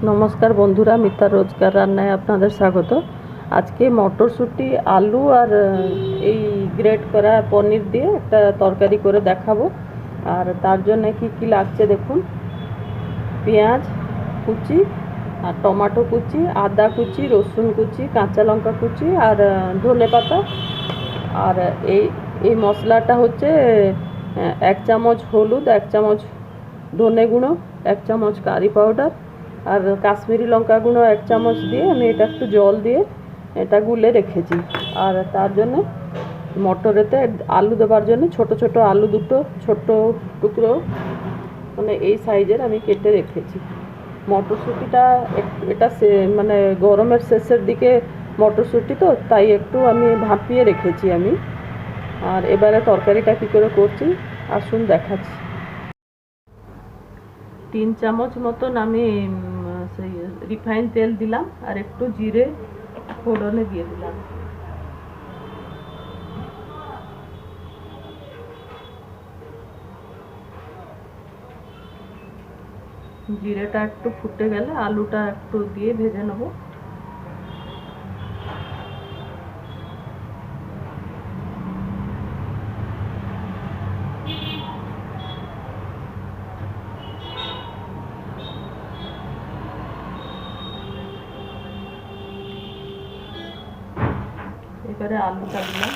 নমস্কার বন্ধুরা, মিতার রোজকার রান্নায় আপনাদের স্বাগত। আজকে মটরশুঁটি, আলু আর এই গ্রেট করা পনির দিয়ে একটা তরকারি করে দেখাবো। আর তার জন্য কি কি লাগছে দেখুন। পেঁয়াজ কুচি আর টমেটো কুচি, আদা কুচি, রসুন কুচি, কাঁচা লঙ্কা কুচি আর ধনে পাতা। আর এই এই মশলাটা হচ্ছে 1 চামচ হলুদ, 1 চামচ ধনে গুঁড়ো, 1 চামচ কারি পাউডার আর কাশ্মীরি লঙ্কা গুঁড়ো 1 চামচ দিয়ে আমি এটা একটু জল দিয়ে এটা গুলে রেখেছি। আর তার জন্য মটরেতে আলু দেওয়ার জন্য ছোট ছোট আলু দুটো ছোট টুকরো মানে এই সাইজের আমি কেটে রেখেছি। মটরশুঁটিটা এটা মানে গরমের শেষের দিকে মটরশুঁটি তো, তাই একটু আমি ভাপিয়ে রেখেছি আমি। আর এবারে তরকারিটা কী করে করছি আসুন দেখাচ্ছি। 3 চামচ মতন আমি সেই রিফাইন তেল দিলাম আর একটু জিরে ফোড়নে দিয়ে দিলাম। জিরেটা একটু ফুটে গেলে আলুটা একটু দিয়ে ভেজে নেব। এবারে আলুটা দিলাম।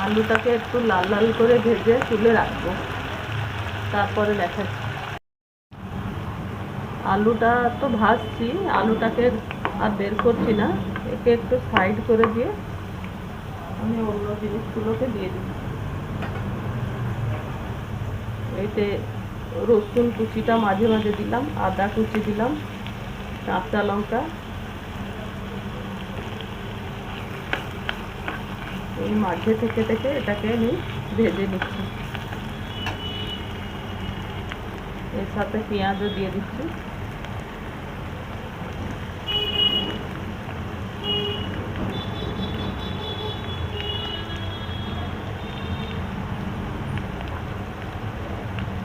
আলুটাকে একটু লাল লাল করে ভেজে তুলে রাখবো, তারপরে দেখাচ্ছি। আলুটা তো ভাজছি, আলুটাকে আর বের করছি না, একে একটু সাইড করে দিয়ে আমি অন্য জিনিসগুলোকে দিয়ে দিচ্ছি। এতে রসুন কুচিটা মাঝে মাঝে দিলাম, আদা কুচি দিলাম, কাঁচা লঙ্কা, এই মাঝে থেকে থেকে এটাকে আমি ভেজে নিচ্ছি। এর সাথে পেঁয়াজও দিয়ে দিচ্ছি।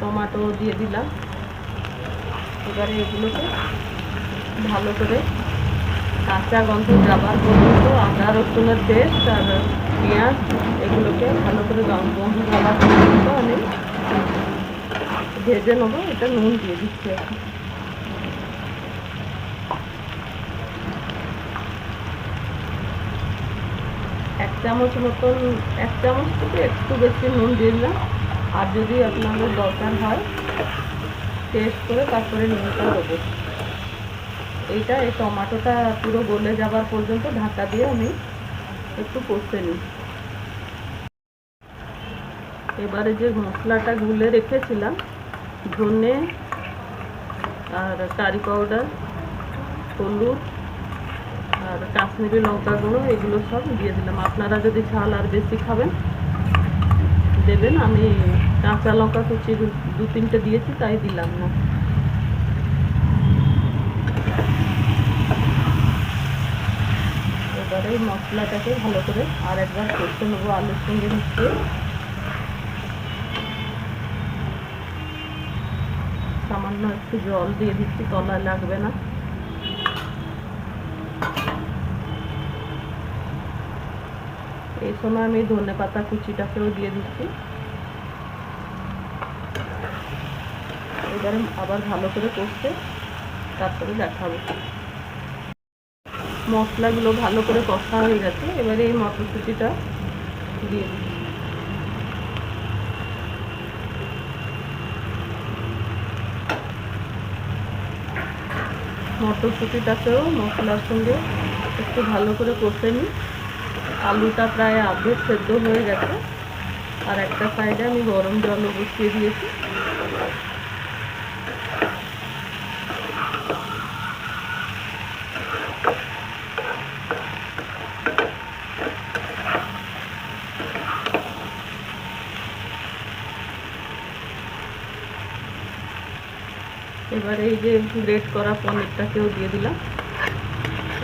টমেটো দিয়ে দিলাম। এবারে এগুলোকে ভালো করে কাঁচা গন্ধ যাবার পর্যন্ত আদা রসুনের পেস্ট আর পেঁয়াজ এগুলোকে ভালো করে গন্ধ যাবার পর্যন্ত আমি ভেজে নেবো। এটা নুন দিয়ে দিচ্ছি এখন। এক চামচ মতন, 1 চামচ থেকে একটু বেশি নুন দিয়ে দিলাম। আর যদি আপনাদের দরকার হয় টেস্ট করে তারপরে নুনটা দেবো। এই টমেটোটা পুরো গলে যাবার পর্যন্ত ঢাকা দিয়ে আমি একটু কষে নিই। এবারে যে মশলাটা গুলে রেখেছিলাম, ধনে আর কারি পাউডার, হলুদ আর কাশ্মীরি লঙ্কা গুঁড়ো এগুলো সব দিয়ে দিলাম। আপনারা যদি ঝাল আর বেশি খাবেন দেবেন। আমি কাঁচা লঙ্কা কুচি 2-3টে দিয়েছি, তাই দিলাম না। এবারে এই মশলাটাকে ভালো করে আর একবার কষে নেবো আলুর সঙ্গে মিশিয়ে। সামান্য একটু জল দিয়ে দিচ্ছি, তলায় লাগবে না। এই সময় আমি ধনে পাতা কুচিটাকেও দিয়ে দিচ্ছি। এবারে আবার ভালো করে কষতে তারপরে দেখাবো। মশলাগুলো ভালো করে কষা হয়ে গেছে, এবারে এই মটরশুঁটিটা দিয়ে দিচ্ছি। মটরশুঁটিটাকেও মশলার সঙ্গে একটু ভালো করে কষে নিই। আলুটা প্রায় আধে সেদ্ধ হয়ে গেছে। আর একটা সাইডে আমি গরম জলও বসিয়ে দিয়েছি। এবারে এই যে গ্রেট করা পনিরটাকেও দিয়ে দিলাম।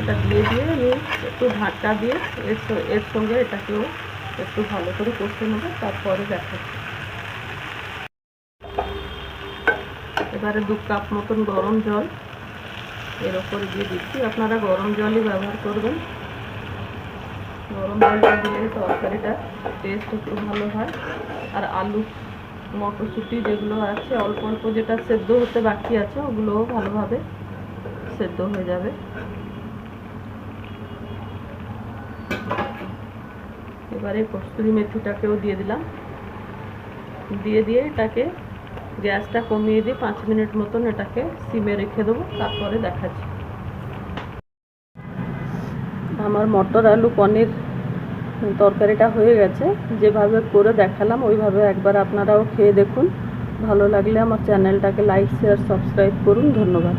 এটা দিয়ে আমি একটু ঢাকা দিয়ে এর সঙ্গে এটাকেও একটু ভালো করে কষে নেবো, তারপরে দেখাচ্ছি। এবারে 2 কাপ মতন গরম জল এর ওপরে দিয়ে দিচ্ছি। আপনারা গরম জলই ব্যবহার করবেন, গরম জলটা দিলে তরকারিটা টেস্ট একটু ভালো হয়। আর আলু মটরশুঁটি যেগুলো আছে অল্প অল্প যেটা সেদ্ধ হতে বাকি আছে ওগুলোও ভালোভাবে সেদ্ধ হয়ে যাবে। এবারে কস্তুরি মেথিটাকেও দিয়ে দিলাম, দিয়ে এটাকে গ্যাসটা কমিয়ে দিয়ে 5 মিনিট মতন এটাকে সিমে রেখে দেবো, তারপরে দেখাচ্ছি। আমার মটর আলু পনির তরকারিটা হয়ে গেছে। যেভাবে করে দেখালাম ওইভাবে একবার আপনারাও খেয়ে দেখুন। ভালো লাগলে আমার চ্যানেলটাকে লাইক শেয়ার সাবস্ক্রাইব করুন। ধন্যবাদ।